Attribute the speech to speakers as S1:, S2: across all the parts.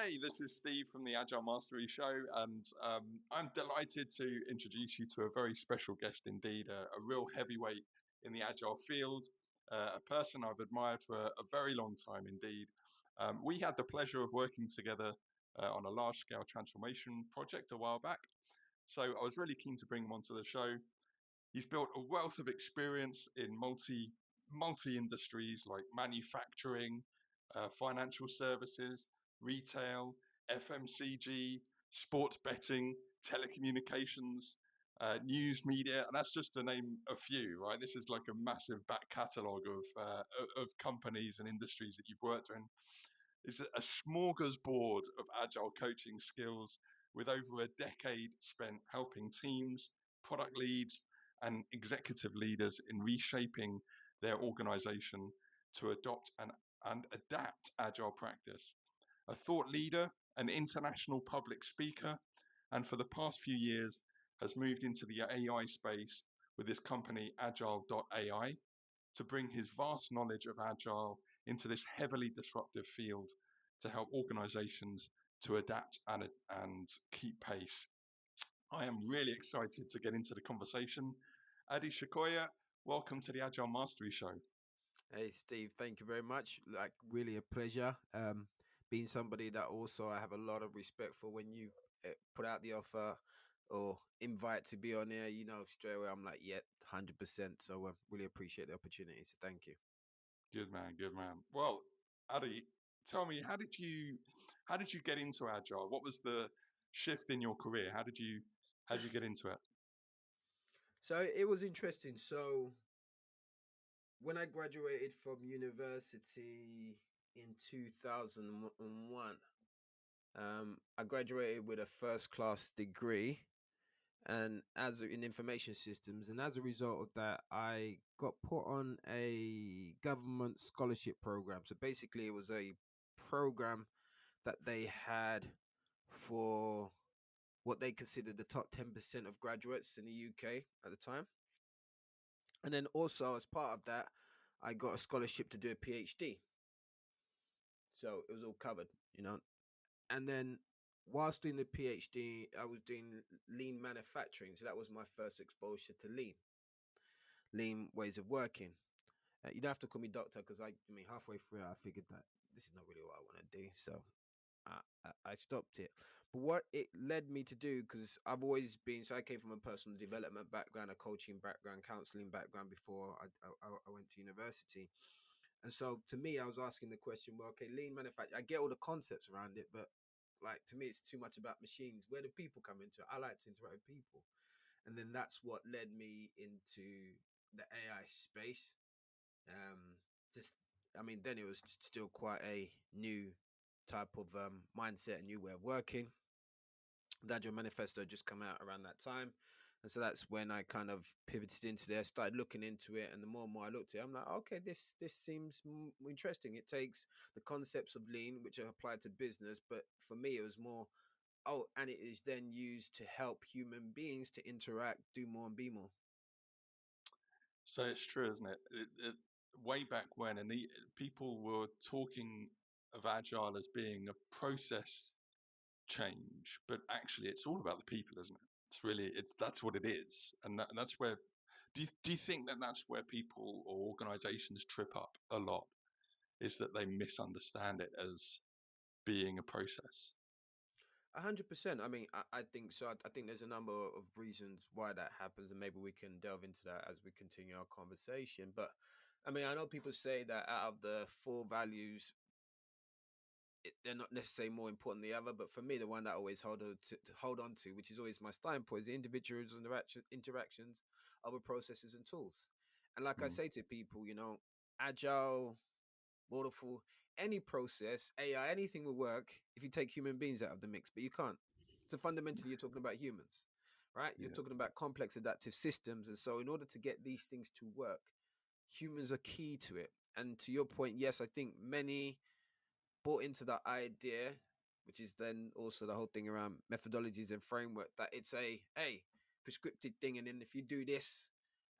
S1: Hey, this is Steve from the Agile Mastery Show, and I'm delighted to introduce you to a very special guest indeed, a real heavyweight in the Agile field, a person I've admired for a very long time indeed. We had the pleasure of working together on a large-scale transformation project a while back, so I was really keen to bring him onto the show. He's built a wealth of experience in multi industries like manufacturing, financial services, retail, FMCG, sports betting, telecommunications, news media, and that's just to name a few. Right, this is like a massive back catalogue of companies and industries that you've worked in. It's a smorgasbord of agile coaching skills with over a decade spent helping teams, product leads, and executive leaders in reshaping their organization to adopt and adapt agile practice. A thought leader, an international public speaker, and for the past few years has moved into the AI space with his company Agile.ai to bring his vast knowledge of agile into this heavily disruptive field to help organizations to adapt and keep pace. I am really excited to get into the conversation. Ade Shokoya, welcome to the Agile Mastery Show.
S2: Hey Steve, thank you very much. Like really a pleasure. Being somebody that also I have a lot of respect for when you put out the offer or invite to be on there, straight away I'm like, yeah, 100%. So really appreciate the opportunity. So thank you.
S1: Good man, good man. Well, Ade, tell me, how did you get into agile? What was the shift in your career? How did you get into it?
S2: So it was interesting. So when I graduated from university in 2001, I graduated with a first class degree and in information systems, and as a result of that I got put on a government scholarship program. So basically it was a program that they had for what they considered the top 10% of graduates in the UK at the time. And then also as part of that I got a scholarship to do a PhD, so it was all covered. And then whilst doing the PhD, I was doing lean manufacturing. So that was my first exposure to lean ways of working. You don't have to call me doctor because I mean, halfway through, I figured that this is not really what I want to do. So I stopped it. But what it led me to do, because I've always been, so I came from a personal development background, a coaching background, counseling background before I went to university. And so to me, I was asking the question, well, okay, lean manufacturing, I get all the concepts around it, but like to me, it's too much about machines. Where do people come into it? I like to interact with people. And then that's what led me into the AI space. Um, just, I mean, then it was still quite a new type of mindset, a new way of working. The Agile Manifesto had just come out around that time. And so that's when I kind of pivoted into there, started looking into it. And the more and more I looked at it, I'm like, okay, this seems interesting. It takes the concepts of lean, which are applied to business. But for me, it was more, and it is then used to help human beings to interact, do more, and be more.
S1: So it's true, isn't it? Way back when, people were talking of agile as being a process change, but actually, it's all about the people, isn't it? It's that's what it is, and that's where. Do you think that that's where people or organisations trip up a lot? Is that they misunderstand it as being a process?
S2: 100%. I mean, I think so. I think there's a number of reasons why that happens, and maybe we can delve into that as we continue our conversation. But I mean, I know people say that out of the four values, they're not necessarily more important than the other. But for me, the one that I always hold on to, which is always my starting point, is the individuals' interactions over processes and tools. And like I
S1: Mm,
S2: say to people, agile, waterfall, any process, AI, anything will work if you take human beings out of the mix, but you can't. So fundamentally, you're talking about humans, right? You're
S1: yeah.
S2: talking about complex adaptive systems. And so in order to get these things to work, humans are key to it. And to your point, yes, I think many bought into that idea, which is then also the whole thing around methodologies and framework, that it's a prescripted thing. And then if you do this,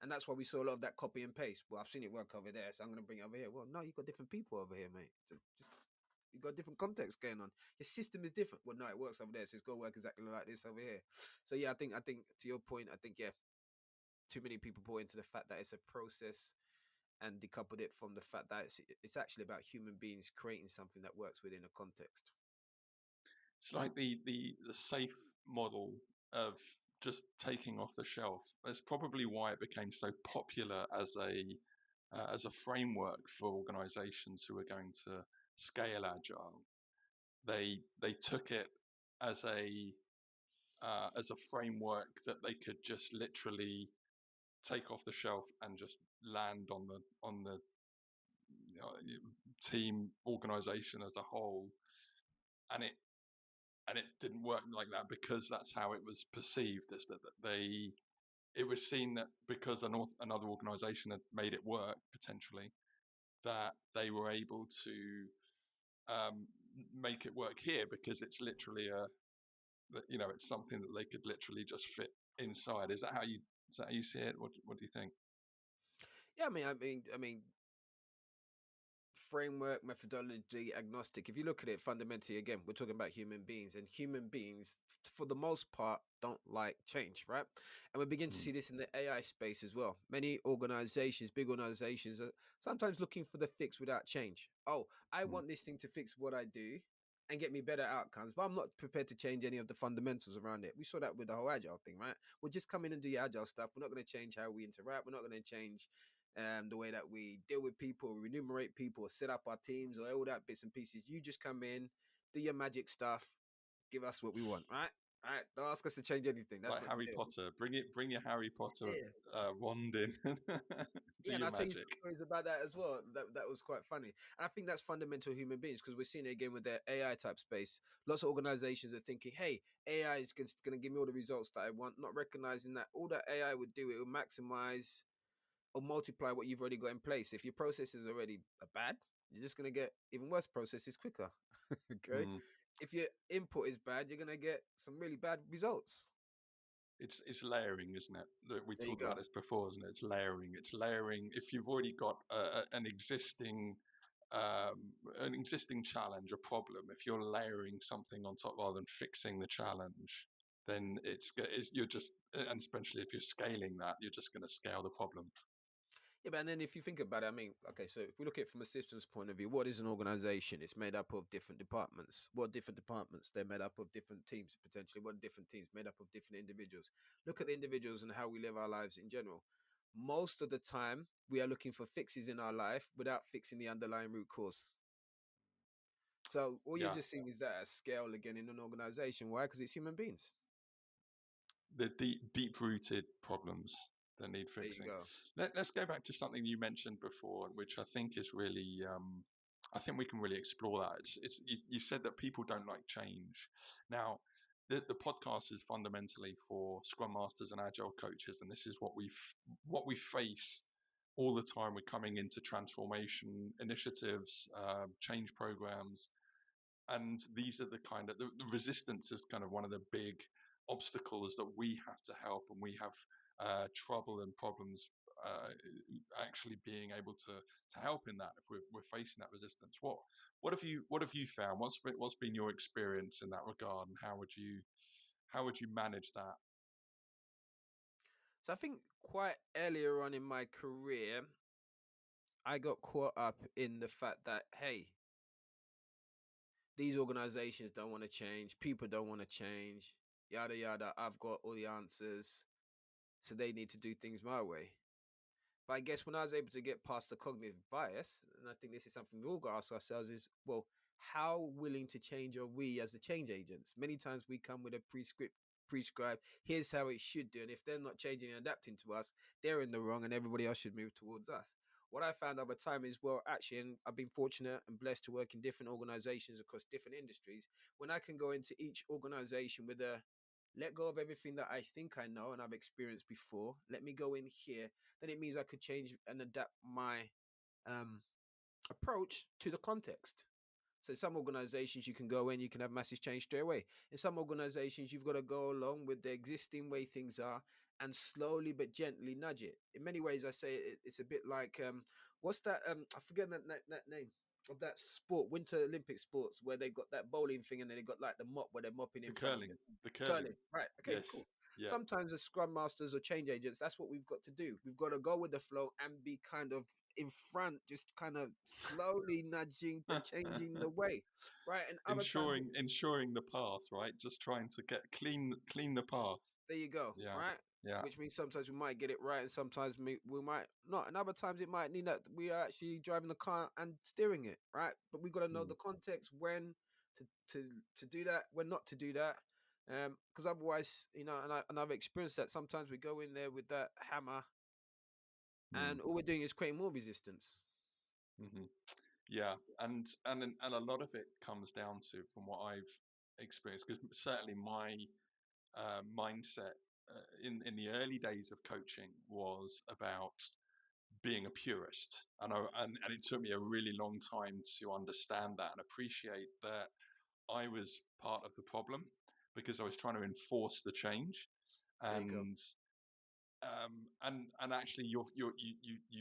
S2: and that's why we saw a lot of that copy and paste. Well, I've seen it work over there, so I'm going to bring it over here. Well, no, you've got different people over here, mate. So just You got different context going on. Your system is different. Well, no, it works over there, so it's got to work exactly like this over here. So yeah, I think to your point, I think yeah, too many people bought into the fact that it's a process and decoupled it from the fact that it's actually about human beings creating something that works within a context.
S1: It's like the safe model of just taking off the shelf. That's probably why it became so popular as a framework for organizations who are going to scale agile. They took it as a framework that they could just literally take off the shelf and just land on the team organization as a whole, and it didn't work like that because that's how it was perceived, as that they it was seen that because another organization had made it work potentially, that they were able to make it work here because it's literally it's something that they could literally just fit inside. Is that how you see it? What do you think?
S2: Yeah, I mean, framework, methodology, agnostic. If you look at it fundamentally, again, we're talking about human beings, and human beings, for the most part, don't like change, right? And we begin to
S1: Mm,
S2: see this in the AI space as well. Many organizations, big organizations, are sometimes looking for the fix without change. Oh, I
S1: mm,
S2: want this thing to fix what I do and get me better outcomes, but I'm not prepared to change any of the fundamentals around it. We saw that with the whole agile thing, right? We'll just come in and do your agile stuff. We're not going to change how we interact. We're not going to change the way that we deal with people, remunerate people, set up our teams, or all that bits and pieces. You just come in, do your magic stuff, give us what we want, right? All right, don't ask us to change anything. That's
S1: like
S2: not the
S1: Harry
S2: deal.
S1: Potter, bring your Harry Potter
S2: Yeah,
S1: wand in, do
S2: yeah, and
S1: your
S2: I'll tell you some
S1: magic.
S2: stories about that as well. That was quite funny. And I think that's fundamental human beings because we're seeing it again with the AI type space. Lots of organizations are thinking, hey, AI is going to give me all the results that I want, not recognizing that all that AI would do, it will maximize or multiply what you've already got in place. If your processes already are bad, you're just going to get even worse processes quicker. Okay.
S1: Mm.
S2: If your input is bad, you're going to get some really bad results.
S1: It's layering, isn't it? We
S2: There you
S1: talked
S2: go.
S1: about this before, isn't it? It's layering. It's layering. If you've already got an existing challenge, a problem, if you're layering something on top rather than fixing the challenge, then you're just, and especially if you're scaling that, you're just going to scale the problem.
S2: Yeah, but and then if you think about it, I mean, okay, so if we look at it from a systems point of view, what is an organization? It's made up of different departments. What different departments? They're made up of different teams, potentially. What different teams? Made up of different individuals. Look at the individuals and how we live our lives in general. Most of the time, we are looking for fixes in our life without fixing the underlying root cause. So all you're
S1: Yeah.
S2: just seeing is that at scale again in an organization. Why? Because it's human beings.
S1: The deep rooted problems that need
S2: There you
S1: fixing.
S2: go.
S1: Let's go back to something you mentioned before, which I think is really, I think we can really explore that. You said that people don't like change. Now, the podcast is fundamentally for Scrum Masters and Agile coaches, and this is what we face all the time. We're coming into transformation initiatives, change programs, and these are the resistance is kind of one of the big obstacles that we have to help, and we have trouble and problems actually being able to help in that if we're facing that resistance. What have you found? What's been your experience in that regard, and how would you manage that?
S2: So I think quite earlier on in my career, I got caught up in the fact that, hey, these organizations don't want to change, people don't want to change, yada yada. I've got all the answers, so they need to do things my way. But I guess when I was able to get past the cognitive bias, and I think this is something we all got to ask ourselves is, well, how willing to change are we as the change agents? Many times we come with a prescribed, here's how it should do. And if they're not changing and adapting to us, they're in the wrong and everybody else should move towards us. What I found over time is, well, actually, and I've been fortunate and blessed to work in different organizations across different industries. When I can go into each organization with a let go of everything that I think I know and I've experienced before, let me go in here, then it means I could change and adapt my um, approach to the context. So some organizations you can go in, you can have massive change straight away. In some organizations, you've got to go along with the existing way things are and slowly but gently nudge it. In many ways, I say it's a bit like what's that? I forget that name. of that sport, Winter Olympic sports, where they got that bowling thing and then they got like the mop where they're mopping
S1: The
S2: in front of
S1: curling,
S2: it.
S1: the curling.
S2: Curling, right? Okay,
S1: Yes.
S2: cool.
S1: Yeah.
S2: Sometimes as scrum masters or change agents, that's what we've got to do. We've got to go with the flow and be kind of in front, just kind of slowly nudging to changing the way, right? And other times,
S1: ensuring the path, right? Just trying to get clean the path.
S2: there you go,
S1: Yeah.
S2: right?
S1: Yeah.
S2: Which means sometimes we might get it right, and sometimes we might not. And other times it might mean that we are actually driving the car and steering it, right? But we got to know
S1: Mm,
S2: the context when to to do that, when not to do that, because otherwise, and I've experienced that. Sometimes we go in there with that hammer,
S1: mm,
S2: and all we're doing is creating more resistance.
S1: hmm Yeah. And a lot of it comes down to, from what I've experienced, because certainly my mindset in the early days of coaching was about being a purist, and it took me a really long time to understand that and appreciate that I was part of the problem, because I was trying to enforce the change.
S2: There you go.
S1: And actually you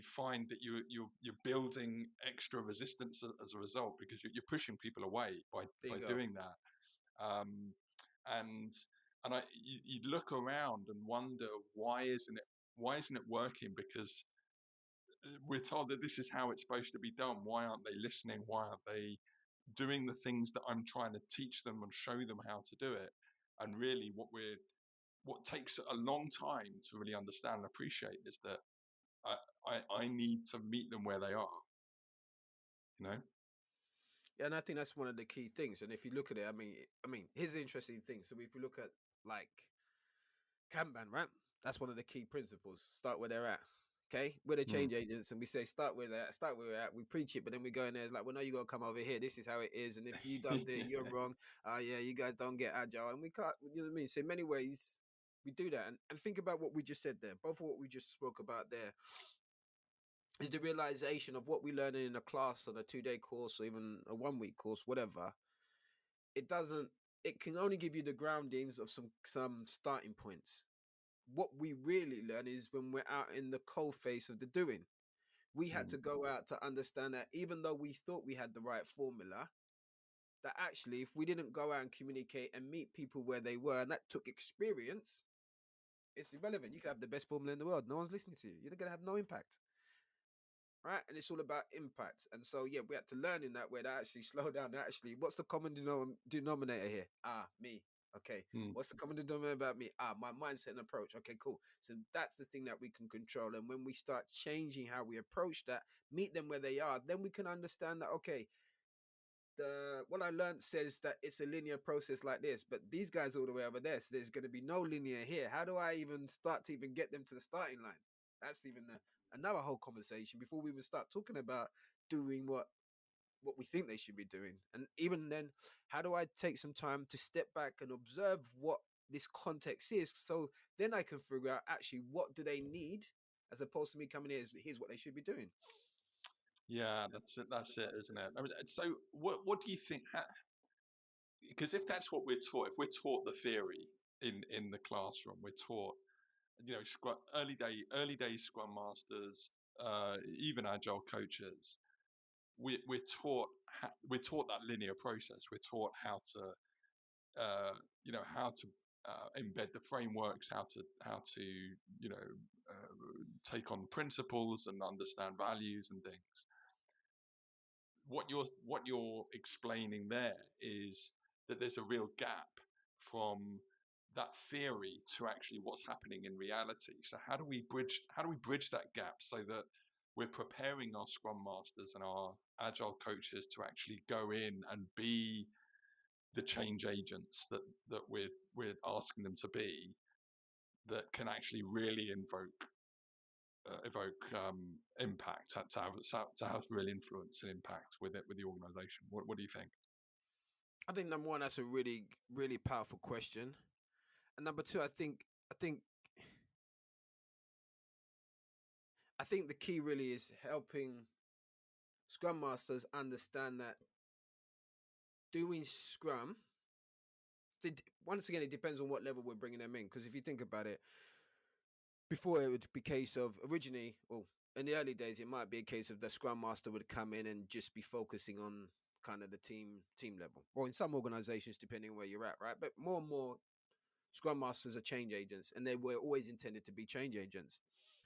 S1: find that you're building extra resistance as a result, because you're pushing people away
S2: There
S1: by
S2: you go.
S1: doing that. um, and you look around and wonder, why isn't it working? Because we're told that this is how it's supposed to be done. Why aren't they listening? Why aren't they doing the things that I'm trying to teach them and show them how to do it? And really, what takes a long time to really understand and appreciate is that I need to meet them where they are. You know.
S2: Yeah, and I think that's one of the key things. And if you look at it, here's the interesting thing. So if you look at like Kanban, right? That's one of the key principles. Start where they're at. Okay, we're the
S1: Mm.
S2: change agents, and we say start where they're at, start where we're at. We preach it, but then we go in there like, well, no, you gotta come over here. This is how it is, and if you don't do it, you're wrong. Oh yeah, you guys don't get agile, and we can't. You know what I mean? So in many ways, we do that, and think about what we just said there. Both of what we just spoke about there is the realization of what we learn in a class on a 2-day course or even a 1 week course, whatever. It doesn't. It can only give you the groundings of some starting points. What we really learn is when we're out in the cold face of the doing. We had
S1: Mm.
S2: to go out to understand that even though we thought we had the right formula, that actually, if we didn't go out and communicate and meet people where they were, and that took experience, it's irrelevant. You can have the best formula in the world. No one's listening to you. You're going to have no impact. Right. And it's all about impact. And so, yeah, we had to learn in that way to actually slow down. Actually, what's the common denominator here? Me. Okay.
S1: Mm.
S2: What's the common denominator about me? My mindset and approach. Okay, cool. So that's the thing that we can control. And when we start changing how we approach that, meet them where they are, then we can understand that, okay, the what I learned says that it's a linear process like this, but these guys all the way over there, so there's going to be no linear here. How do I even start to even get them to the starting line? That's even another whole conversation before we even start talking about doing what we think they should be doing. And even then, how do I take some time to step back and observe what this context is, so then I can figure out actually what do they need, as opposed to me coming here, here's what they should be doing.
S1: Yeah, that's it. That's it, isn't it? I mean, so what do you think? Because if that's what we're taught, if we're taught the theory in the classroom, we're taught, early day Scrum masters, even agile coaches, we're taught we're taught that linear process. We're taught how to uh, how to embed the frameworks, how to take on principles and understand values and things. What you're explaining there is that there's a real gap from that theory to actually what's happening in reality. So how do we bridge that gap so that we're preparing our scrum masters and our agile coaches to actually go in and be the change agents that we're asking them to be, that can actually really evoke impact, to have real influence and impact with the organization. What do you think?
S2: I think number one, that's a really, really powerful question. And number two, I think I think the key really is helping Scrum Masters understand that doing Scrum, once again, it depends on what level we're bringing them in. Because if you think about it, before it would be case of originally, well, in the early days, it might be a case of the Scrum Master would come in and just be focusing on kind of the team level, or in some organizations, depending on where you're at, right? But more and more, Scrum Masters are change agents, and they were always intended to be change agents.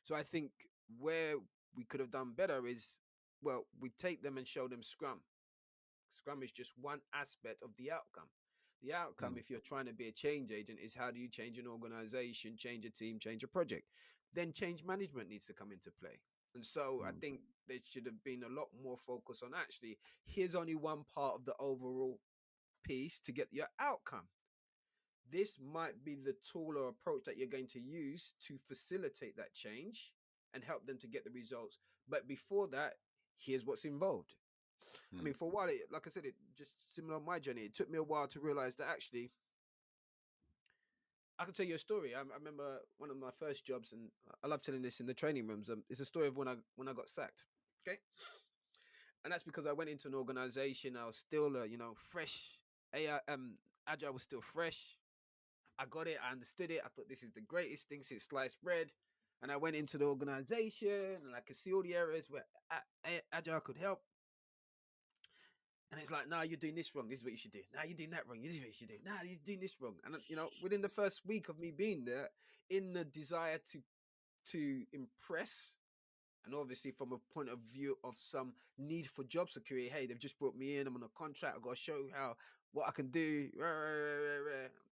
S2: So I think where we could have done better is, well, we take them and show them Scrum. Scrum is just one aspect of the outcome. The outcome,
S1: Mm.
S2: if you're trying to be a change agent, is how do you change an organization, change a team, change a project? Then change management needs to come into play. And so I
S1: Mm.
S2: think there should have been a lot more focus on actually, here's only one part of the overall piece to get your outcome. This might be the tool or approach that you're going to use to facilitate that change and help them to get the results. But before that, here's what's involved. I
S1: Mm.
S2: mean, for a while, like I said, it just similar on my journey. It took me a while to realize that actually, I can tell you a story. I remember one of my first jobs, and I love telling this in the training rooms. It's a story of when I got sacked. Okay, and that's because I went into an organization. I was still, fresh. AI, Agile was still fresh. I got it. I understood it. I thought this is the greatest thing since sliced bread. And I went into the organization, and I could see all the areas where Agile could help. And it's like, nah, you're doing this wrong. This is what you should do. Nah, you're doing that wrong. This is what you should do. Nah, you're doing this wrong. And within the first week of me being there, in the desire to impress, and obviously from a point of view of some need for job security, hey, they've just brought me in. I'm on a contract. I've got to show how what I can do.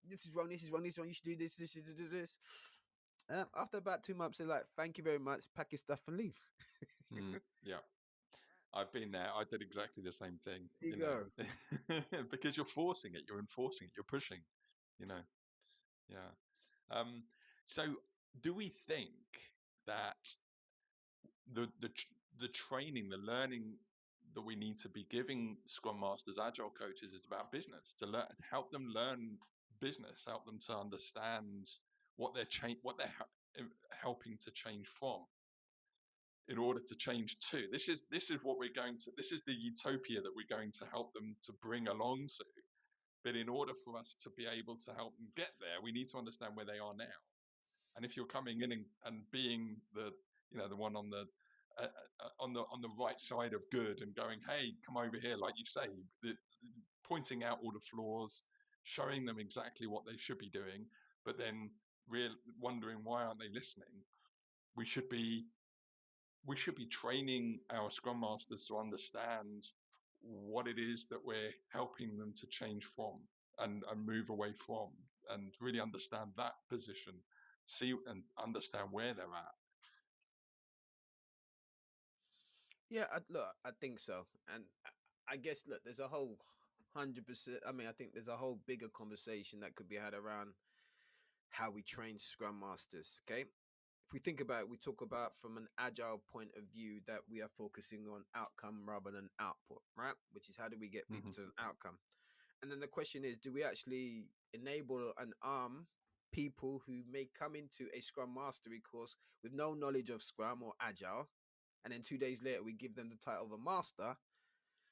S2: This is wrong. This is wrong. This is wrong. You should do this. This. You should do this. After about 2 months, they're like, "Thank you very much. Pack your stuff and leave."
S1: Mm. Yeah. I've been there. I did exactly the same thing,
S2: There you go.
S1: because you're forcing it, you're enforcing it, you're pushing, you know. Yeah. Um, so do we think that the training, the learning that we need to be giving Scrum Masters, Agile coaches is about business, to learn, help them learn business, help them to understand what they're helping to change from, in order to change to. This is what we're going to. This is the utopia that we're going to help them to bring along to. But in order for us to be able to help them get there, we need to understand where they are now. And if you're coming in and being the one on the on the right side of good and going, hey, come over here, like you say, pointing out all the flaws, showing them exactly what they should be doing, but then wondering why aren't they listening. We should be we should be training our Scrum Masters to understand what it is that we're helping them to change from, and move away from, and really understand that position, see and understand where they're at.
S2: Yeah, look, I think so, and I guess look, there's a whole 100%. I mean, I think there's a whole bigger conversation that could be had around how we train Scrum Masters. Okay, if we think about it, we talk about from an agile point of view that we are focusing on outcome rather than output, right? Which is how do we get people
S1: Hmm.
S2: to an outcome? And then the question is, do we actually enable and arm people who may come into a Scrum Mastery course with no knowledge of Scrum or Agile, and then 2 days later we give them the title of a master?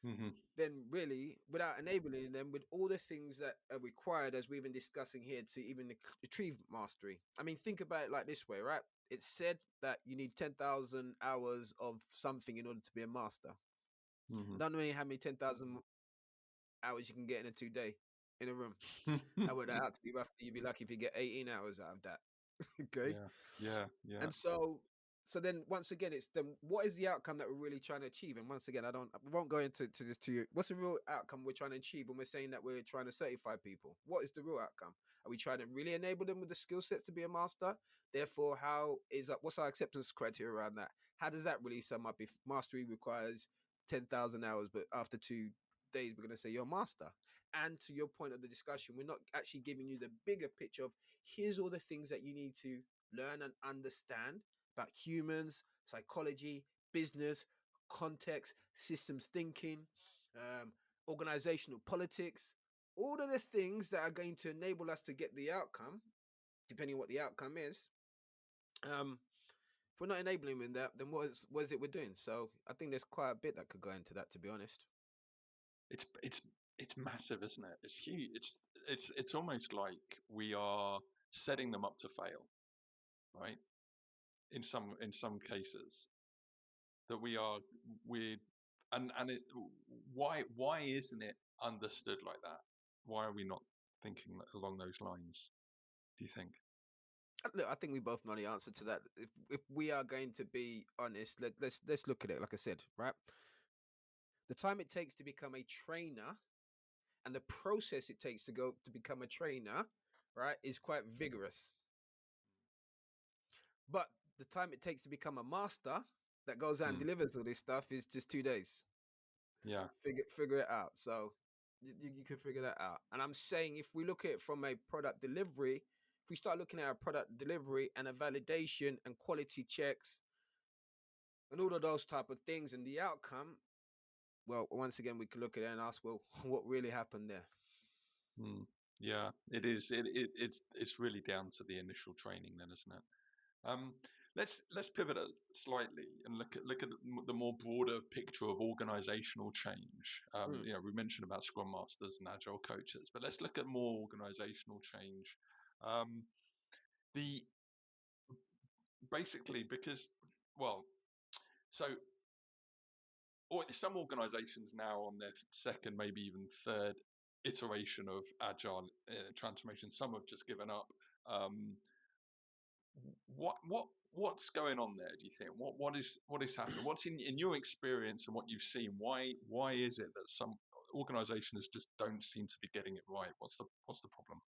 S1: Hmm.
S2: Then really, without enabling them with all the things that are required, as we've been discussing here, to even achieve mastery. I mean, think about it like this way, right? It's said that you need 10,000 hours of something in order to be a master. I don't know how many 10,000 hours you can get in a 2 day in a room. I would out to be roughly, you'd be lucky if you get 18 hours out of that. Okay.
S1: Yeah, yeah, yeah.
S2: And so then once again, it's then what is the outcome that we're really trying to achieve? And once again, we won't go into to this to you. What's the real outcome we're trying to achieve when we're saying that we're trying to certify people? What is the real outcome? Are we trying to really enable them with the skill sets to be a master? Therefore, what's our acceptance criteria around that? How does that really sum up if mastery requires 10,000 hours, but after 2 days, we're going to say you're a master? And to your point of the discussion, we're not actually giving you the bigger picture of here's all the things that you need to learn and understand about humans, psychology, business, context, systems thinking, um, organizational politics, all of the things that are going to enable us to get the outcome, depending on what the outcome is. If we're not enabling in that, then what is it we're doing? So I think there's quite a bit that could go into that, to be honest.
S1: It's massive, isn't it? It's huge. It's almost like we are setting them up to fail, right? In some cases. that we're and it why isn't it understood like that? Why are we not thinking along those lines, do you think?
S2: Look, I think we both know the answer to that. If we are going to be honest, let's look at it. Like I said, right, the time it takes to become a trainer and the process it takes to go to become a trainer, right, is quite vigorous. But the time it takes to become a master that goes out and
S1: Mm,
S2: delivers all this stuff is just 2 days.
S1: yeah.
S2: Figure it out. So you can figure that out. And I'm saying if we look at it from a product delivery, if we start looking at a product delivery and a validation and quality checks and all of those type of things and the outcome, well, once again we can look at it and ask, well, what really happened there?
S1: Mm, yeah, it is. It's really down to the initial training then, isn't it? Um, let's pivot it slightly and look at the more broader picture of organizational change.
S2: Mm.
S1: We mentioned about Scrum Masters and Agile coaches, but let's look at more organizational change. Um, the basically because well, so or some organizations now on their second, maybe even third iteration of agile transformation. Some have just given up. Um, what's going on there? Do you think what is happening? What's in your experience and what you've seen? Why is it that some organizations just don't seem to be getting it right? What's the problem?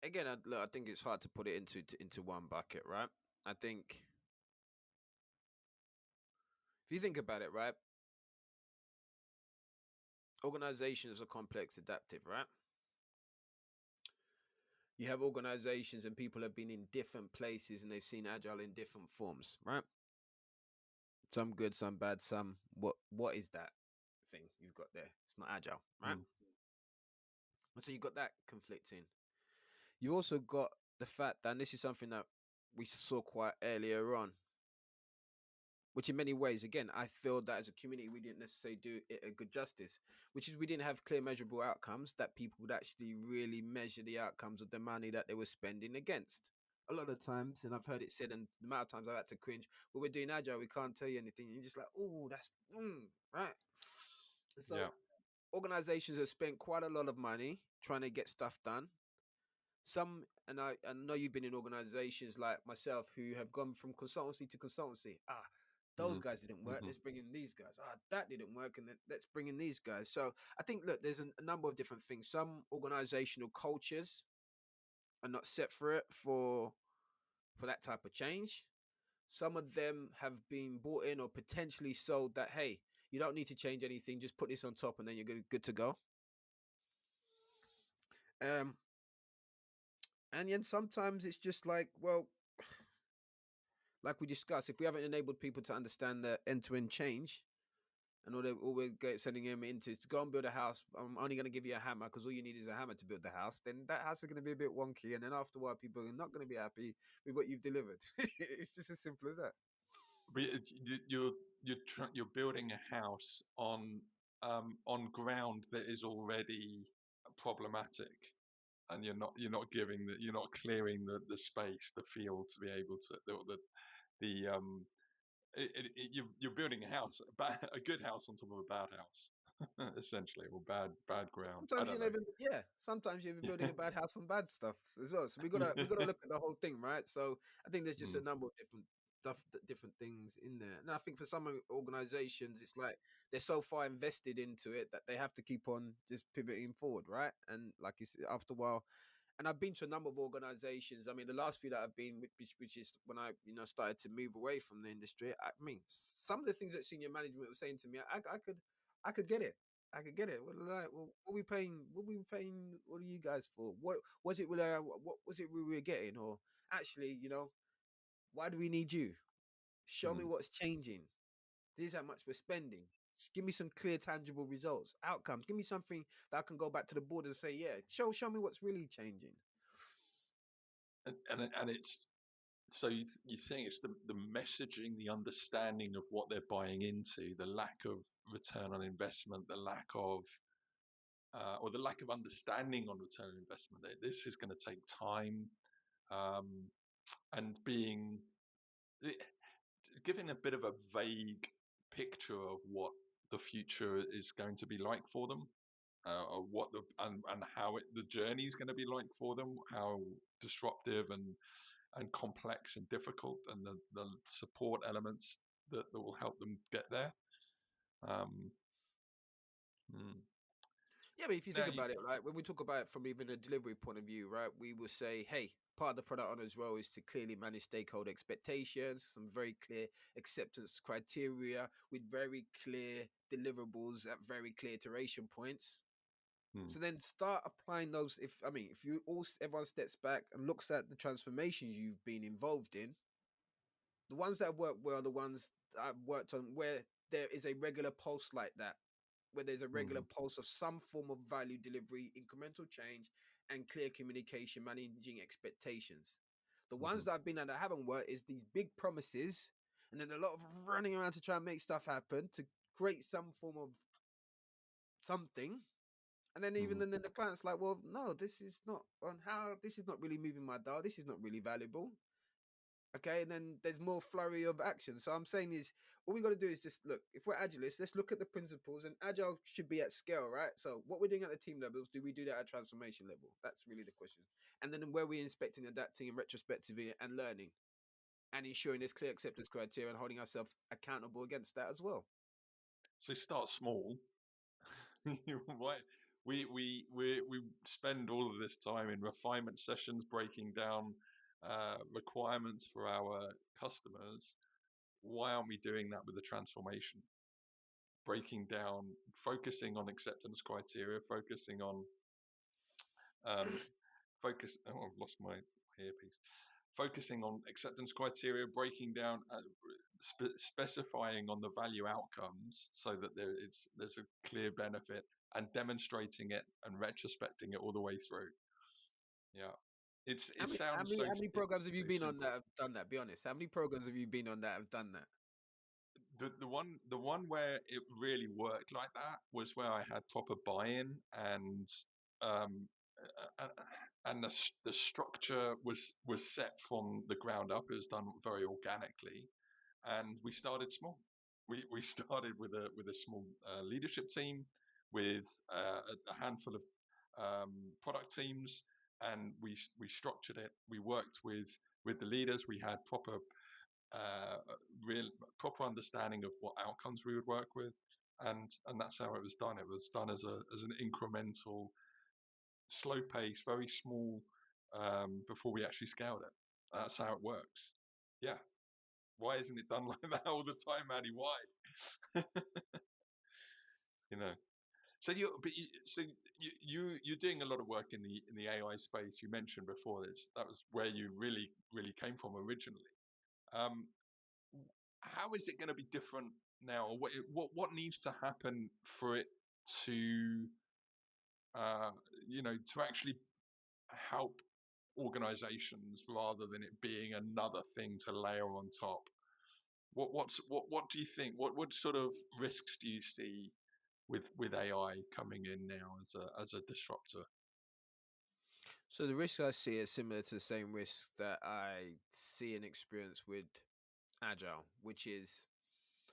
S2: Again, look, I think it's hard to put it into one bucket, right? I think if you think about it, right, organizations are complex, adaptive, right? You have organizations and people have been in different places and they've seen agile in different forms, right? Some good, some bad, some what is that thing you've got there? It's not agile, right?
S1: Mm,
S2: And so you've got that conflicting. You also got the fact that, and this is something that we saw quite earlier on, which in many ways, again, I feel that as a community, we didn't necessarily do it a good justice, which is we didn't have clear measurable outcomes that people would actually really measure the outcomes of the money that they were spending against. A lot of times, and I've heard it said, and the amount of times I've had to cringe, well, we're doing agile, we can't tell you anything. And you're just like, oh, that's right. And so
S1: yeah.
S2: organizations have spent quite a lot of money trying to get stuff done. Some, and I know you've been in organizations like myself who have gone from consultancy to consultancy. Those
S1: Mm,
S2: guys didn't work.
S1: hmm
S2: Let's bring in these guys. That didn't work, and let's bring in these guys. So I think, look, there's a number of different things. Some organizational cultures are not set for it for that type of change. Some of them have been bought in or potentially sold that, hey, you don't need to change anything. Just put this on top, and then you're good to go. Um, and then sometimes it's just like, well, like we discussed, if we haven't enabled people to understand the end-to-end change, and all we're sending them into is to go and build a house. I'm only going to give you a hammer because all you need is a hammer to build the house. Then that house is going to be a bit wonky, and then after a while, people are not going to be happy with what you've delivered. It's just as simple as that.
S1: But you're building a house on ground that is already problematic, and you're not clearing the space, the field to be able to the you're building a house, a good house on top of a bad house, essentially, or bad ground. I
S2: Sometimes
S1: don't
S2: you're
S1: know.
S2: even sometimes you're even building a bad house on bad stuff as well. So we gotta look at the whole thing, right? So I think there's just a
S1: Mm,
S2: number of different things in there. And I think for some organizations, it's like they're so far invested into it that they have to keep on just pivoting forward, right? And like you said, after a while, and I've been to a number of organizations. I mean, the last few that I've been, which is when I started to move away from the industry. I mean, some of the things that senior management was saying to me, I could get it. I could get it. What are we paying? What are we paying? What are you guys for? What was it? What was it we were getting? Or actually, why do we need you? Show me
S1: mm.
S2: what's changing. This is how much we're spending. Just give me some clear, tangible results, outcomes. Give me something that I can go back to the board and say, yeah, show me what's really changing.
S1: And it's so you think it's the messaging, the understanding of what they're buying into, the lack of return on investment, the lack of or the lack of understanding on return on investment. This is going to take time, um, and being giving a bit of a vague picture of what the future is going to be like for them, or what and how the journey is going to be like for them, how disruptive and complex and difficult, and the support elements that will help them get there. Um, hmm.
S2: Yeah, but if you
S1: Now,
S2: think about it, right, when we talk about it from even a delivery point of view, right, we will say, hey, part of the product owner's role is to clearly manage stakeholder expectations, some very clear acceptance criteria with very clear deliverables at very clear iteration points. So then start applying those. If everyone steps back and looks at the transformations you've been involved in, the ones that work well are the ones that I've worked on where there is a regular pulse like that, where there's a regular pulse of some form of value delivery, incremental change, and clear communication, managing expectations. The ones that I've been at that haven't worked is these big promises, and then a lot of running around to try and make stuff happen to create some form of something. And then even then the client's like, well, no, this is not really moving my dial. This is not really valuable. Okay, and then there's more flurry of action. So I'm saying is all we got to do is just look. If we're agilists, let's look at the principles, and agile should be at scale, right? So what we're doing at the team levels, do we do that at transformation level? That's really the question. And then where we're inspecting, adapting, and retrospectively and learning, and ensuring there's clear acceptance criteria and holding ourselves accountable against that as well.
S1: so start small. Why we spend all of this time in refinement sessions breaking down requirements for our customers. Why aren't we doing that with the transformation? Breaking down, focusing on acceptance criteria, focusing on um, Oh, I've lost my earpiece. Focusing on acceptance criteria, breaking down, specifying on the value outcomes so that there's a clear benefit, and demonstrating it and retrospecting it all the way through. Yeah,
S2: How
S1: it
S2: many, how
S1: sounds
S2: many, how many programs have you
S1: so
S2: been on that
S1: simple.
S2: have done that? Be honest. How many programs have you been on that have done that?
S1: The one where it really worked like that was where I had proper buy-in, um, and the structure was set from the ground up. It was done very organically, and we started small. We started with a small leadership team, with a handful of product teams, and we structured it. We worked with the leaders. We had uh, real proper understanding of what outcomes we would work with, and that's how it was done. It was done as an incremental, slow pace, very small, before we actually scaled it. That's how it works. Yeah. Why isn't it done like that all the time, Addy? Why? You know. So you're doing a lot of work in the AI space. You mentioned before this. That was where you really came from originally. Um, how is it going to be different now? What needs to happen for it to uh, to actually help organizations rather than it being another thing to layer on top? What do you think? What sort of risks do you see with AI coming in now as a disruptor?
S2: So the risk I see is similar to the same risk that I see and experience with Agile, which is,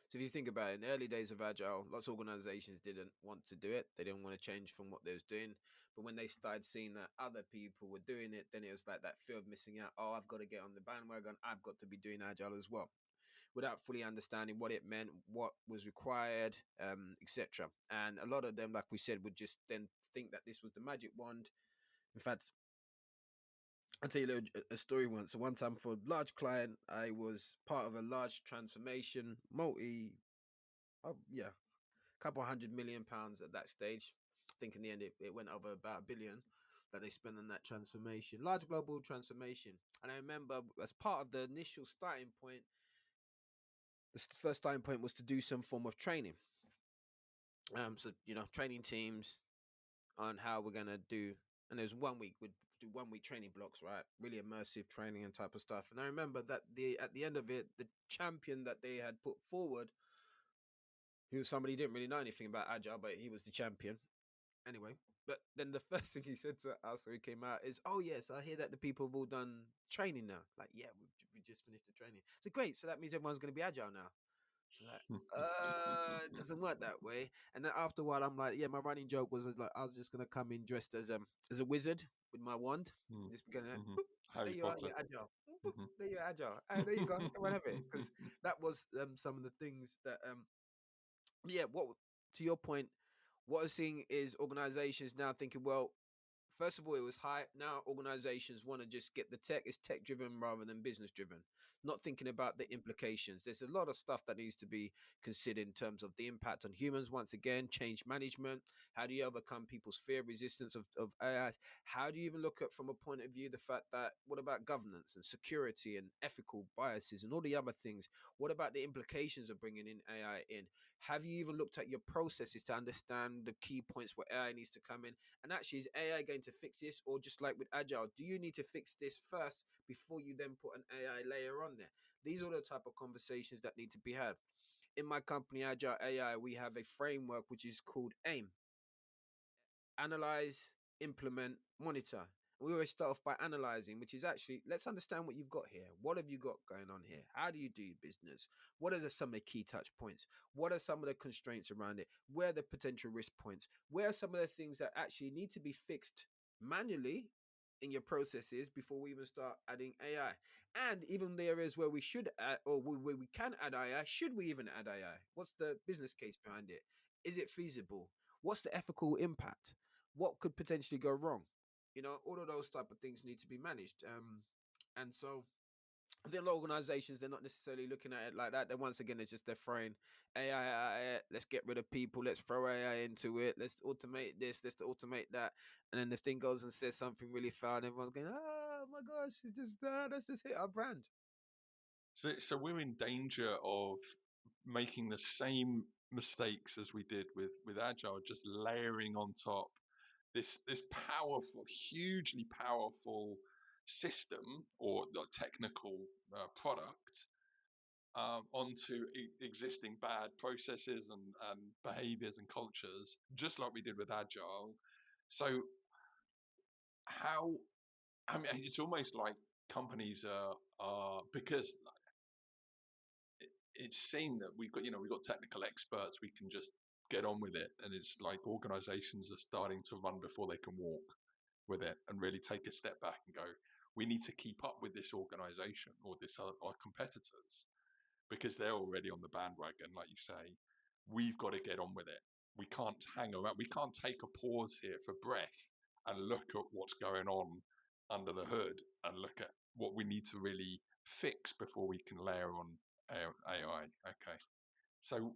S2: so if you think about it, in the early days of Agile, lots of organizations didn't want to do it. They didn't want to change from what they was doing. But when they started seeing that other people were doing it, then it was like that fear of missing out. Oh, I've got to get on the bandwagon. I've got to be doing Agile as well, without fully understanding what it meant, what was required, etc. And a lot of them, like we said, would just then think that this was the magic wand. In fact, I'll tell you a story once. So one time for a large client, I was part of a large transformation, yeah, couple £100 million at that stage. I think in the end it went over about £1 billion that they spent on that transformation, large global transformation. And I remember as part of the initial starting point, the first starting point was to do some form of training. So training teams on how we're gonna do. And there's 1 week, we'd do 1 week training blocks, right? Really immersive training and type of stuff. And I remember that at the end of it, the champion that they had put forward, who was somebody who didn't really know anything about Agile, but he was the champion anyway. But then the first thing he said to us when he came out is, "Oh yes, I hear that the people have all done training now. Like, yeah, just finished the training. So great. So that means everyone's going to be agile now. So like, it doesn't work that way. And then after a while, I'm like, yeah, my running joke was like, I was just gonna come in dressed as a wizard with my wand, just going like, boop, there
S1: Harry
S2: you are,
S1: Potter.
S2: you're agile. Boop,
S1: Hmm.
S2: there you're agile. There you go. Everyone have it, because that was some of the things that yeah. What to your point? What I'm seeing is organizations now thinking, well, first of all, it was high. Now organizations want to just get the tech. It's tech driven rather than business driven. Not thinking about the implications. There's a lot of stuff that needs to be considered in terms of the impact on humans. Once again, change management. How do you overcome people's fear, resistance of AI? How do you even look at from a point of view the fact that what about governance and security and ethical biases and all the other things? What about the implications of bringing in AI in? Have you even looked at your processes to understand the key points where AI needs to come in? And actually, is AI going to fix this? Or just like with Agile, do you need to fix this first before you then put an AI layer on there? These are the type of conversations that need to be had. In my company, Agile AI, we have a framework which is called AIM: analyze, implement, monitor. We always start off by analyzing, which is actually, let's understand what you've got here. What have you got going on here? How do you do business? What are some of the key touch points? What are some of the constraints around it? Where are the potential risk points? Where are some of the things that actually need to be fixed manually in your processes before we even start adding AI? And even the areas where we should add, or where we can add AI, should we even add AI? What's the business case behind it? Is it feasible? What's the ethical impact? What could potentially go wrong? All of those type of things need to be managed. And so I think a lot of organizations, they're not necessarily looking at it like that. Then once again, it's just they're throwing AI at it. Let's get rid of people. Let's throw AI into it. Let's automate this. Let's automate that. And then the thing goes and says something really foul, and everyone's going, "Oh my gosh, it just let's just hit our brand."
S1: So we're in danger of making the same mistakes as we did with Agile, just layering on top this powerful, hugely powerful system or the technical product onto existing bad processes and behaviors and cultures, just like we did with Agile. So how? I mean, it's almost like companies are because it's seen that we've got technical experts, we can just get on with it, and it's like organizations are starting to run before they can walk with it and really take a step back and go, we need to keep up with this organization or our competitors because they're already on the bandwagon, like you say. We've got to get on with it. We can't hang around. We can't take a pause here for breath and look at what's going on under the hood and look at what we need to really fix before we can layer on AI. Okay. So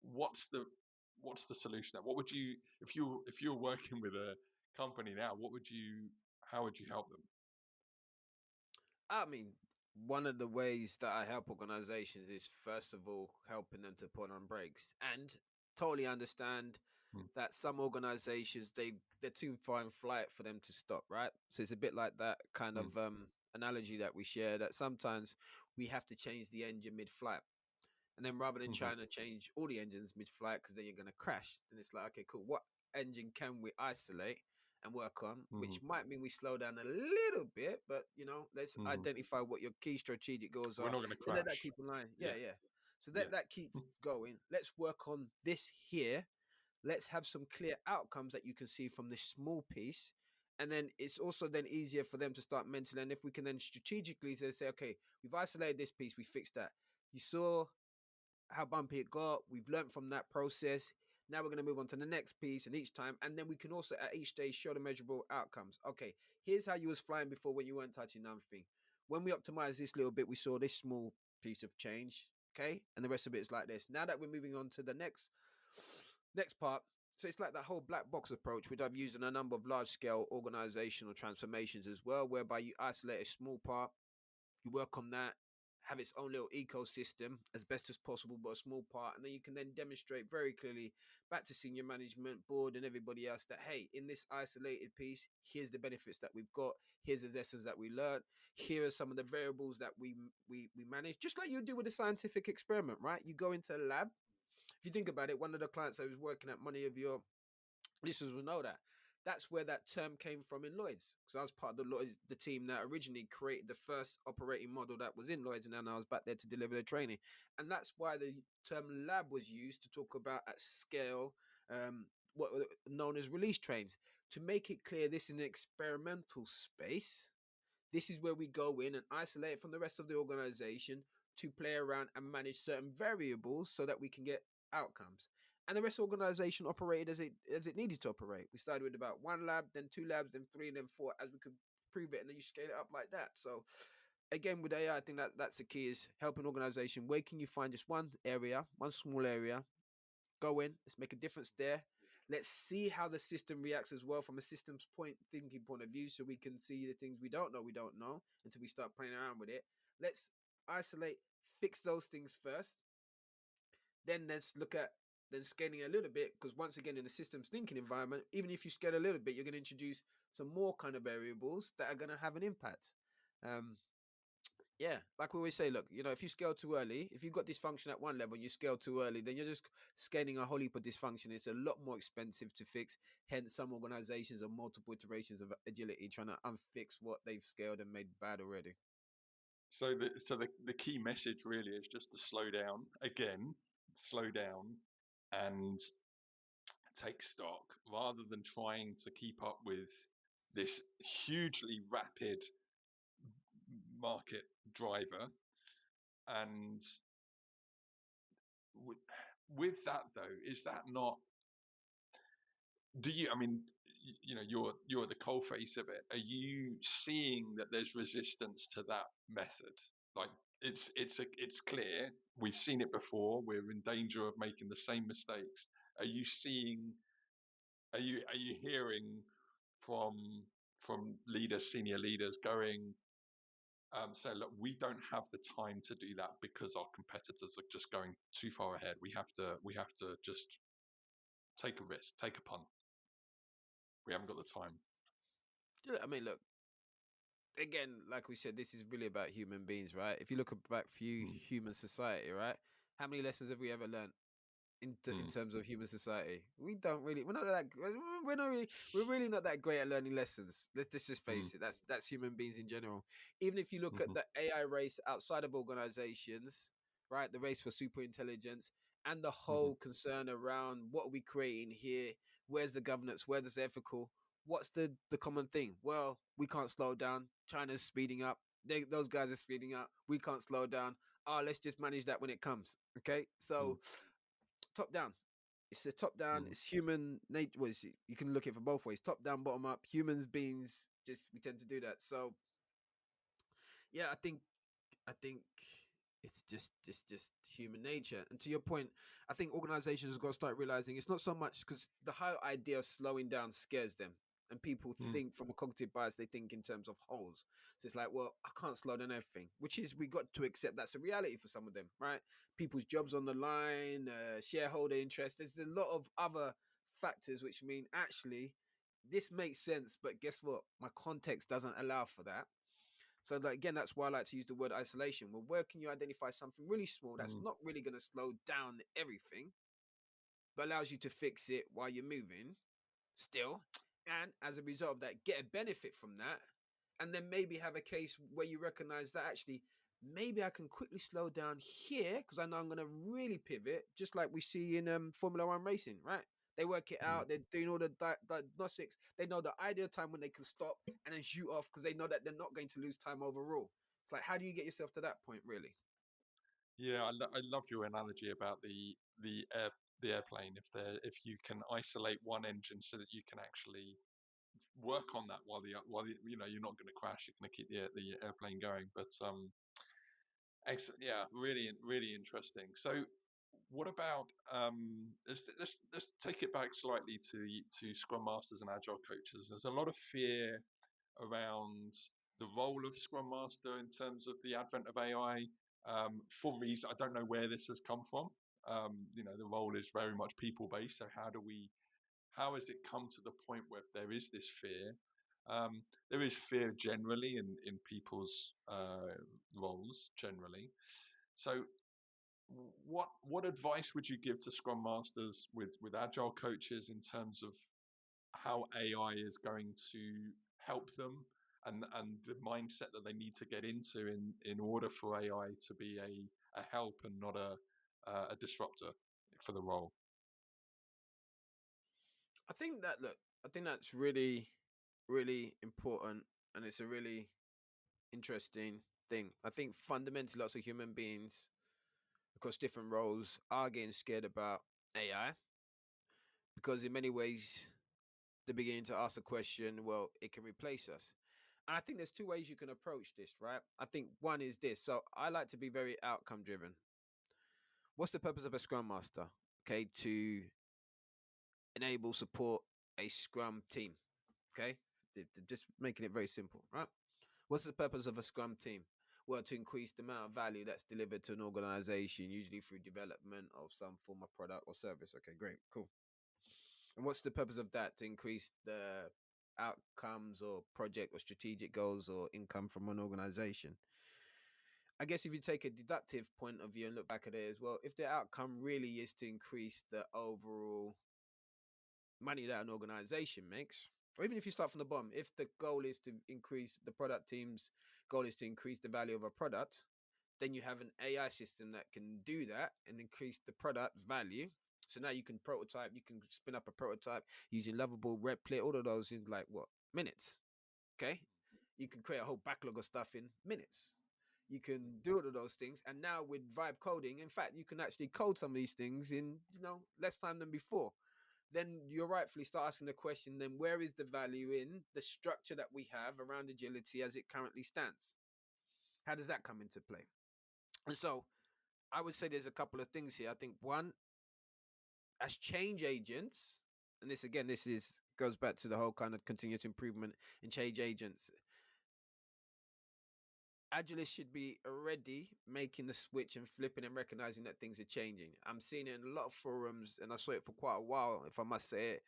S1: what's the solution? What would you, if you're working with a company now, how would you help them?
S2: I mean, one of the ways that I help organizations is first of all helping them to put on brakes and totally understand
S1: Hmm.
S2: that some organizations they're too far in flight for them to stop, right? So it's a bit like that kind
S1: Hmm.
S2: of analogy that we share, that sometimes we have to change the engine mid-flight. And then rather than
S1: Hmm.
S2: trying to change all the engines mid-flight because then you're going to crash, then it's like, okay, cool. What engine can we isolate and work on?
S1: Hmm.
S2: Which might mean we slow down a little bit, but let's
S1: Hmm.
S2: identify what your key strategic goals
S1: We're
S2: are.
S1: not going to
S2: Then let that
S1: crash.
S2: keep in line. Yeah,
S1: Yeah.
S2: yeah. So
S1: Yeah.
S2: that keep going. Let's work on this here. Let's have some clear outcomes that you can see from this small piece. And then it's also then easier for them to start mentally. And if we can then strategically say, okay, we've isolated this piece, we fixed that. You saw how bumpy it got. We've learned from that process. Now we're going to move on to the next piece, and each time, and then we can also at each stage show the measurable outcomes. Okay, here's how you was flying before when you weren't touching nothing. When we optimized this little bit, we saw this small piece of change. Okay, and the rest of it is like this. Now that we're moving on to the next part, so it's like that whole black box approach, which I've used in a number of large scale organizational transformations as well, whereby you isolate a small part, you work on that, have its own little ecosystem as best as possible, but a small part, and then you can then demonstrate very clearly back to senior management, board, and everybody else that, hey, in this isolated piece, here's the benefits that we've got, here's the lessons that we learned, here are some of the variables that we manage, just like you do with a scientific experiment, right? You go into a lab. If you think about it, one of the clients I was working at, many of your listeners will know that That's where that term came from in Lloyd's, because I was part of the team that originally created the first operating model that was in Lloyd's, and then I was back there to deliver the training. And that's why the term lab was used to talk about at scale, what were known as release trains, to make it clear this is an experimental space. This is where we go in and isolate it from the rest of the organization to play around and manage certain variables so that we can get outcomes. And the rest of the organization operated as it needed to operate. We started with about 1 lab, then 2 labs, then 3, then 4, as we could prove it, and then you scale it up like that. So again, with AI, I think that's the key, is helping organization. Where can you find just one area, one small area, go in, let's make a difference there. Let's see how the system reacts as well from a systems thinking point of view, so we can see the things we don't know until we start playing around with it. Let's isolate, fix those things first. Then let's look at then scaling a little bit, because once again, in the systems thinking environment, even if you scale a little bit, you're going to introduce some more kind of variables that are going to have an impact. Um, yeah, like we always say, look, if you scale too early, if you've got dysfunction at one level and you scale too early, then you're just scaling a whole heap of dysfunction. It's a lot more expensive to fix. Hence, some organizations are multiple iterations of agility trying to unfix what they've scaled and made bad already.
S1: So the key message really is just to slow down again, slow down, and take stock rather than trying to keep up with this hugely rapid market driver. And with, with that though, is that not? Do you? I mean, you're the coalface of it. Are you seeing that there's resistance to that method? Like it's clear we've seen it before. We're in danger of making the same mistakes. Are you seeing? Are you hearing from leaders, senior leaders, going, say, look, we don't have the time to do that because our competitors are just going too far ahead. We have to just take a risk, take a punt. We haven't got the time.
S2: I mean, look, again, like we said, this is really about human beings, right? If you look back through
S1: Mm,
S2: human society, right? How many lessons have we ever learned in
S1: mm,
S2: terms of human society? We don't really. We're not that. We're not really. We're really not that great at learning lessons. Let's just
S1: mm,
S2: face it. That's human beings in general. Even if you look at
S1: mhm,
S2: the AI race outside of organizations, right? The race for super intelligence and the
S1: mhm,
S2: whole concern around what are we creating here? Where's the governance? Where's the ethical? What's the common thing? Well, we can't slow down. China's speeding up. Those guys are speeding up. We can't slow down. Let's just manage that when it comes. Okay,
S1: mm,
S2: so top down. It's a top down.
S1: mm.
S2: It's human nature. Well, you can look at it from both ways: top down, bottom up. Humans beings just we tend to do that. So yeah, I think it's just human nature. And to your point, I think organizations have got to start realizing it's not so much because the whole idea of slowing down scares them. And people
S1: Mm,
S2: think from a cognitive bias, they think in terms of holes. So it's like, well, I can't slow down everything, which is we got to accept that's a reality for some of them, right? People's jobs on the line, shareholder interest. There's a lot of other factors which mean actually this makes sense, but guess what? My context doesn't allow for that. So like, again, that's why I like to use the word isolation. Well, where can you identify something really small that's
S1: mm,
S2: not really going to slow down everything, but allows you to fix it while you're moving still, and as a result of that, get a benefit from that, and then maybe have a case where you recognize that actually maybe I can quickly slow down here because I know I'm going to really pivot, just like we see in Formula One racing, right? They work it
S1: mm.
S2: out. They're doing all the diagnostics. They know the ideal time when they can stop and then shoot off because they know that they're not going to lose time overall. It's like, how do you get yourself to that point, really?
S1: Yeah, I love your analogy about the airplane. If you can isolate one engine so that you can actually work on that while you're not going to crash, you're going to keep the airplane going. But excellent, yeah, really interesting. So, what about let's take it back slightly to Scrum Masters and Agile coaches. There's a lot of fear around the role of Scrum Master in terms of the advent of AI. For reasons I don't know where this has come from. The role is very much people based. So how has it come to the point where there is this fear? There is fear generally in people's roles generally. So what advice would you give to Scrum Masters with Agile coaches in terms of how AI is going to help them, and the mindset that they need to get into in order for AI to be a help and not a disruptor for the role.
S2: I think that look, I think that's really, really important, and it's a really interesting thing. I think fundamentally, lots of human beings across different roles are getting scared about AI because, in many ways, they're beginning to ask the question, well, it can replace us. And I think there's two ways you can approach this, right? I think one is this. So I like to be very outcome driven. What's the purpose of a Scrum Master? Okay, to enable, support a Scrum team. Okay, just making it very simple, right? What's the purpose of a Scrum team? Well, to increase the amount of value that's delivered to an organization, usually through development of some form of product or service. Okay, great, cool. And what's the purpose of that? To increase the outcomes or project or strategic goals or income from an organization. I guess if you take a deductive point of view and look back at it as well, if the outcome really is to increase the overall money that an organization makes, or even if you start from the bottom, if the goal is to increase the product team's goal is to increase the value of a product, then you have an AI system that can do that and increase the product value. So now you can prototype, you can spin up a prototype using Lovable, Replit, all of those in like what, minutes. Okay. You can create a whole backlog of stuff in minutes. You can do all of those things. And now with vibe coding, in fact, you can actually code some of these things in, less time than before. Then you're rightfully start asking the question, then where is the value in the structure that we have around agility as it currently stands? How does that come into play? And so I would say there's a couple of things here. I think one, as change agents, and this again, this is goes back to the whole kind of continuous improvement and change agents. Agilists should be already making the switch and flipping and recognizing that things are changing. I'm seeing it in a lot of forums, and I saw it for quite a while, if I must say it,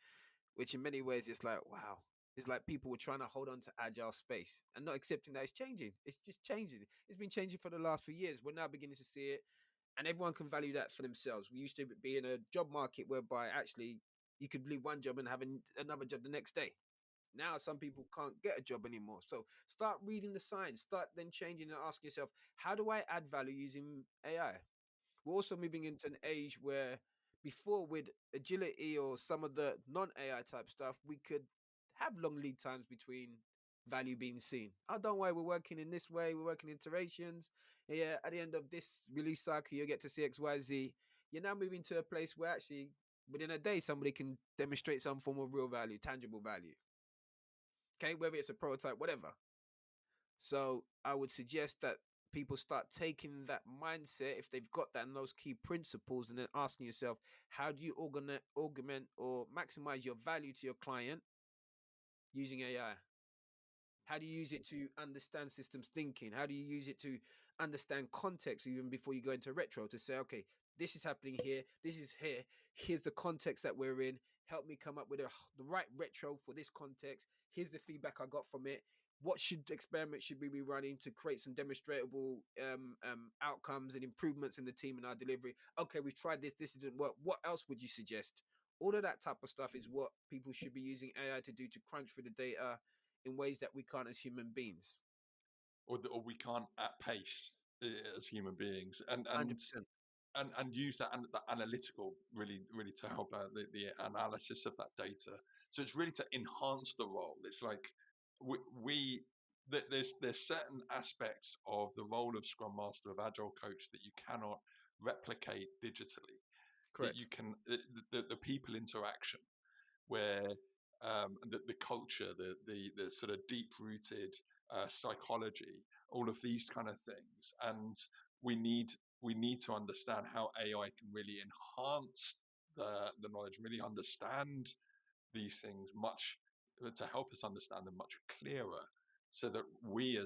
S2: which in many ways it's like, wow. It's like people were trying to hold on to agile space and not accepting that it's changing. It's just changing. It's been changing for the last few years. We're now beginning to see it, and everyone can value that for themselves. We used to be in a job market whereby actually you could leave one job and have another job the next day. Now some people can't get a job anymore. So start reading the signs, start then changing and asking yourself, how do I add value using AI? We're also moving into an age where before with agility or some of the non-AI type stuff, we could have long lead times between value being seen. Oh, don't worry, we're working in this way, we're working in iterations. Yeah, at the end of this release cycle, you'll get to see XYZ. You're now moving to a place where actually within a day somebody can demonstrate some form of real value, tangible value. Okay, whether it's a prototype, whatever. So I would suggest that people start taking that mindset if they've got that and those key principles, and then asking yourself, how do you augment or maximize your value to your client using AI? How do you use it to understand systems thinking? How do you use it to understand context even before you go into retro to say, okay, this is happening here, this is here, here's the context that we're in. Help me come up with the right retro for this context. Here's the feedback I got from it. What experiments should we be running to create some demonstrable outcomes and improvements in the team and our delivery? Okay, we've tried this. This didn't work. What else would you suggest? All of that type of stuff is what people should be using AI to do to crunch through the data in ways that we can't as human beings.
S1: Or we can't at pace as human beings, and and
S2: 100%.
S1: and, and use that analytical really to help out the analysis of that data. So it's really to enhance the role. It's like there's certain aspects of the role of Scrum Master, of Agile Coach, that you cannot replicate digitally. That
S2: Correct.
S1: you can the people interaction, where the culture, the sort of deep rooted psychology, all of these kind of things, and we need we need to understand how AI can really enhance the knowledge, really understand these things much to help us understand them much clearer, so that we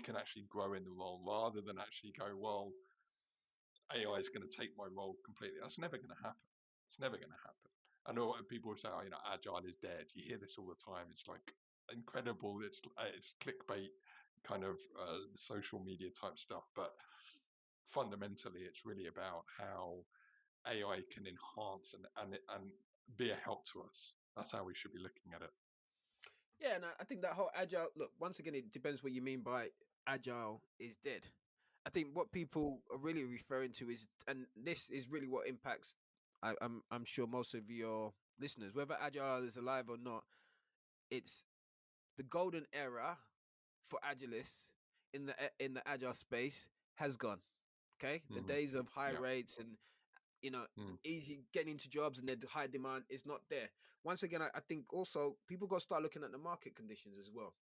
S1: can actually grow in the role rather than actually go, well, AI is going to take my role completely. That's never going to happen. It's never going to happen. I know people say, oh, agile is dead. You hear this all the time. It's like incredible. It's clickbait kind of social media type stuff, but fundamentally, it's really about how AI can enhance and be a help to us. That's how we should be looking at it.
S2: Yeah, and I think that whole agile look, once again, it depends what you mean by agile is dead. I think what people are really referring to is, and this is really what impacts. I'm sure most of your listeners, whether agile is alive or not, it's the golden era for agilists in the agile space has gone. Okay, the
S1: Mm-hmm.
S2: days of high
S1: Yeah.
S2: rates and you know
S1: Mm.
S2: easy getting into jobs and the high demand is not there. Once again, I think also people got to start looking at the market conditions as well.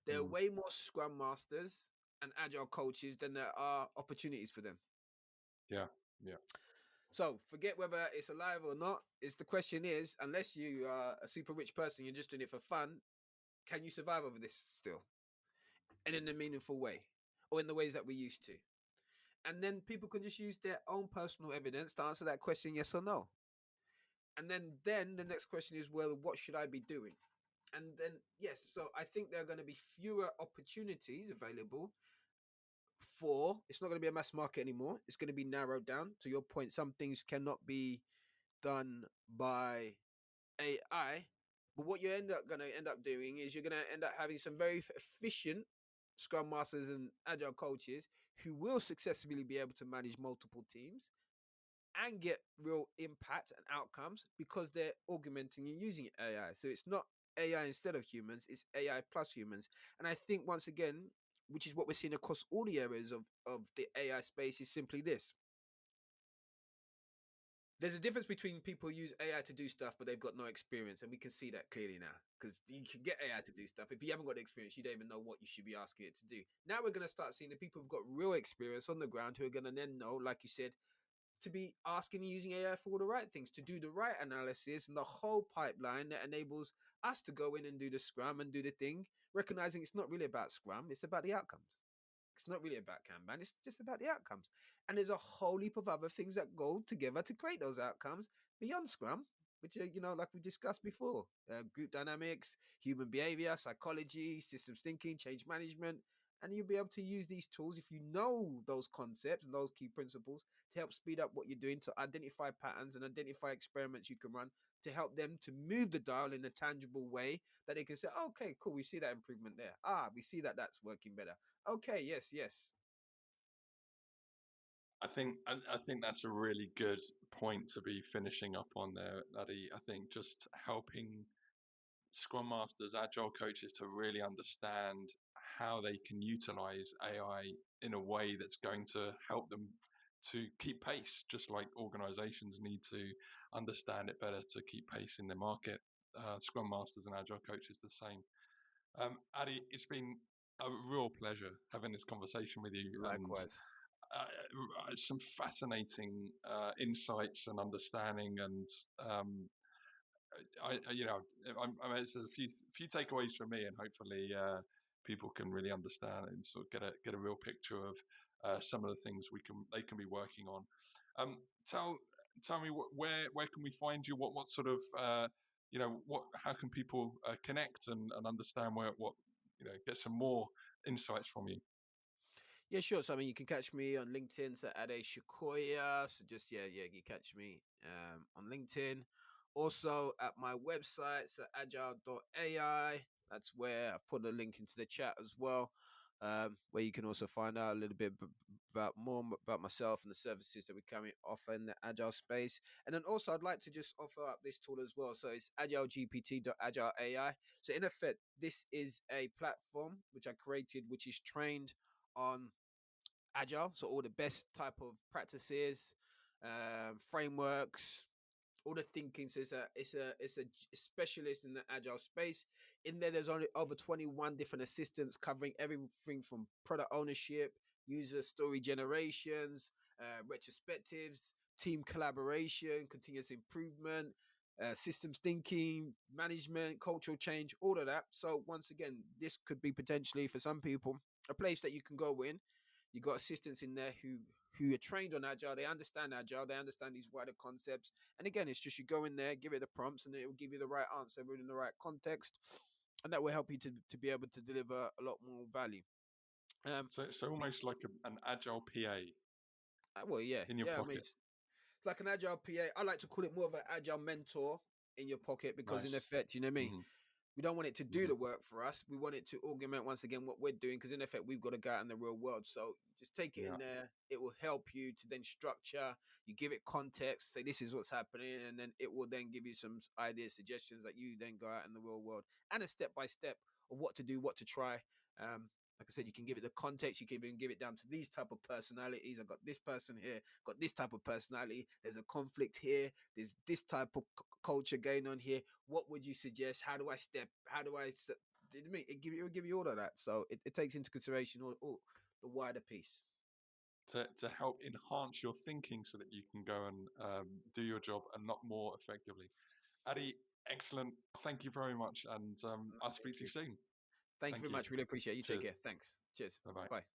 S2: There are
S1: Mm.
S2: way more Scrum masters and agile coaches than there are opportunities for them.
S1: Yeah. Yeah.
S2: So forget whether it's alive or not. Is the question is, unless you are a super rich person, you're just doing it for fun. Can you survive over this still, and in a meaningful way, or in the ways that we used to? And then people can just use their own personal evidence to answer that question, yes or no. And then the next question is, well, what should I be doing? And then yes, so I think there are going to be fewer opportunities available for it's not going to be a mass market anymore. It's going to be narrowed down. To your point, some things cannot be done by AI. But what you going to end up doing is you're going to end up having some very efficient Scrum masters and agile coaches who will successfully be able to manage multiple teams and get real impact and outcomes because they're augmenting and using AI. So it's not AI instead of humans, it's AI plus humans. And I think once again, which is what we're seeing across all the areas of the AI space, is simply this. There's a difference between people who use AI to do stuff, but they've got no experience, and we can see that clearly now. Because you can get AI to do stuff. If you haven't got the experience, you don't even know what you should be asking it to do. Now we're going to start seeing the people who've got real experience on the ground who are going to then know, like you said, to be asking and using AI for all the right things, to do the right analysis and the whole pipeline that enables us to go in and do the Scrum and do the thing, recognizing it's not really about Scrum, it's about the outcomes. It's not really about Kanban, it's just about the outcomes. And there's a whole heap of other things that go together to create those outcomes beyond Scrum, which are, like we discussed before, group dynamics, human behavior, psychology, systems thinking, change management. And you'll be able to use these tools if you know those concepts and those key principles to help speed up what you're doing, to identify patterns and identify experiments you can run to help them to move the dial in a tangible way that they can say, okay, cool, we see that improvement there. We see that that's working better. Okay, yes.
S1: I think that's a really good point to be finishing up on there, Ade. I think just helping Scrum Masters, Agile coaches to really understand how they can utilize AI in a way that's going to help them to keep pace, just like organizations need to understand it better to keep pace in the market. Scrum Masters and Agile coaches the same. Ade, it's been a real pleasure having this conversation with you, and
S2: Likewise.
S1: uh, some fascinating insights and understanding, and there's a few takeaways from me, and hopefully people can really understand and sort of get a real picture of some of the things they can be working on. Tell me where can we find you? What sort of what how can people connect and understand what get some more insights from you?
S2: Yeah, sure. So I mean, you can catch me on LinkedIn, so Ade Shokoya. So just you catch me on LinkedIn. Also at my website, so Agile.ai. That's where I've put a link into the chat as well, where you can also find out a little bit about myself and the services that we currently offer in the Agile space. And then also, I'd like to just offer up this tool as well. So it's AgileGPT.Agile.ai. So in effect, this is a platform which I created, which is trained on agile, so all the best type of practices, frameworks, all the thinking. So it's a specialist in the agile space. In there's only over 21 different assistants covering everything from product ownership, user story generations, retrospectives, team collaboration, continuous improvement, systems thinking, management, cultural change, all of that. So once again, this could be potentially for some people a place that you can go in. You got assistants in there who are trained on agile. They understand agile. They understand these wider concepts. And again, it's just you go in there, give it the prompts, and it will give you the right answer within the right context, and that will help you to be able to deliver a lot more value.
S1: So almost like an agile PA
S2: Well, yeah,
S1: in your
S2: yeah. I mean,
S1: pocket.
S2: it's like an agile PA. I like to call it more of an agile mentor in your pocket, because in
S1: Nice.
S2: effect, you know what I mean,
S1: Hmm.
S2: we don't want it to do
S1: Hmm.
S2: the work for us. We want it to augment once again what we're doing, because in effect, we've got to go out in the real world. So just take it
S1: Yeah.
S2: in there. It will help you to then structure. You give it context, say this is what's happening, and then it will then give you some ideas, suggestions that you then go out in the real world, and a step by step of what to do, what to try. Like I said, you can give it the context. You can even give it down to these type of personalities. I've got this person here, got this type of personality. There's a conflict here. There's this type of culture going on here. What would you suggest? How do I step? How do I? It give you all of that. So it takes into consideration all the wider piece.
S1: To help enhance your thinking so that you can go and do your job a lot more effectively. Ade, excellent. Thank you very much, and I'll speak
S2: Thank
S1: to you
S2: you.
S1: soon.
S2: Thank you
S1: Thank
S2: very
S1: you.
S2: much. Really appreciate it. You take
S1: Cheers.
S2: care. Thanks. Cheers.
S1: Bye bye.
S2: Bye.